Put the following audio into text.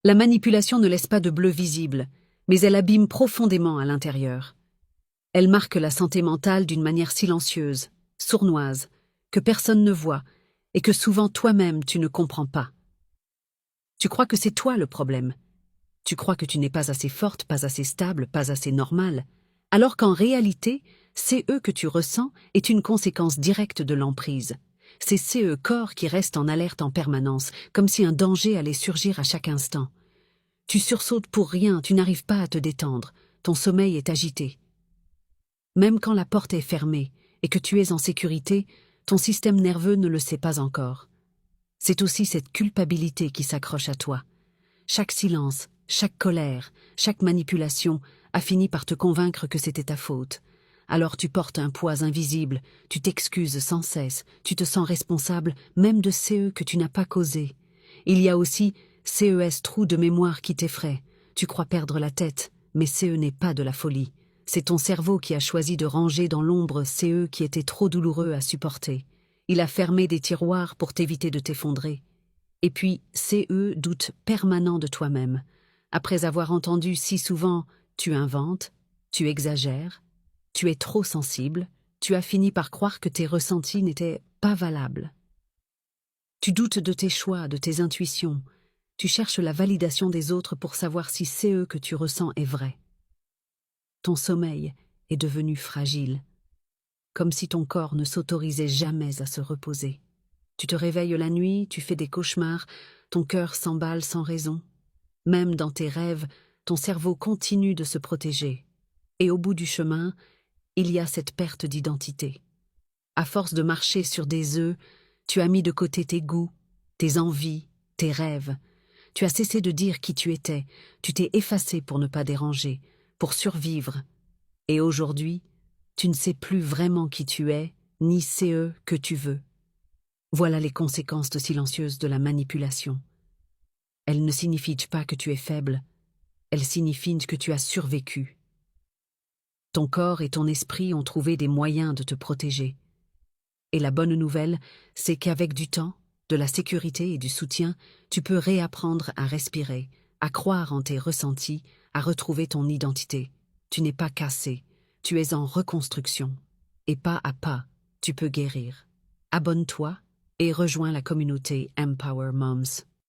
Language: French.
La manipulation ne laisse pas de bleu visible, mais elle abîme profondément à l'intérieur. Elle marque la santé mentale d'une manière silencieuse, sournoise, que personne ne voit et que souvent toi-même tu ne comprends pas. Tu crois que c'est toi le problème. Tu crois que tu n'es pas assez forte, pas assez stable, pas assez normale, alors qu'en réalité, c'est eux que tu ressens est une conséquence directe de l'emprise. C'est ce corps qui reste en alerte en permanence, comme si un danger allait surgir à chaque instant. Tu sursautes pour rien, tu n'arrives pas à te détendre, ton sommeil est agité. Même quand la porte est fermée et que tu es en sécurité, ton système nerveux ne le sait pas encore. C'est aussi cette culpabilité qui s'accroche à toi. Chaque silence, chaque colère, chaque manipulation a fini par te convaincre que c'était ta faute. Alors tu portes un poids invisible, tu t'excuses sans cesse, tu te sens responsable même de CE que tu n'as pas causé. Il y a aussi CES trou de mémoire qui t'effraie. Tu crois perdre la tête, mais CE n'est pas de la folie. C'est ton cerveau qui a choisi de ranger dans l'ombre CE qui était trop douloureux à supporter. Il a fermé des tiroirs pour t'éviter de t'effondrer. Et puis, CE doute permanent de toi-même. Après avoir entendu si souvent « tu inventes »,« tu exagères »,« tu es trop sensible », tu as fini par croire que tes ressentis n'étaient pas valables. Tu doutes de tes choix, de tes intuitions. Tu cherches la validation des autres pour savoir si CE que tu ressens est vrai. Ton sommeil est devenu fragile, comme si ton corps ne s'autorisait jamais à se reposer. Tu te réveilles la nuit, tu fais des cauchemars, ton cœur s'emballe sans raison. Même dans tes rêves, ton cerveau continue de se protéger. Et au bout du chemin, il y a cette perte d'identité. À force de marcher sur des œufs, tu as mis de côté tes goûts, tes envies, tes rêves. Tu as cessé de dire qui tu étais, tu t'es effacé pour ne pas déranger, pour survivre. Et aujourd'hui, tu ne sais plus vraiment qui tu es, ni CE que tu veux. Voilà les conséquences silencieuses de la manipulation. Elles ne signifient pas que tu es faible, elles signifient que tu as survécu. Ton corps et ton esprit ont trouvé des moyens de te protéger. Et la bonne nouvelle, c'est qu'avec du temps, de la sécurité et du soutien, tu peux réapprendre à respirer, à croire en tes ressentis, à retrouver ton identité. Tu n'es pas cassé, tu es en reconstruction. Et pas à pas, tu peux guérir. Abonne-toi et rejoins la communauté Empower Moms.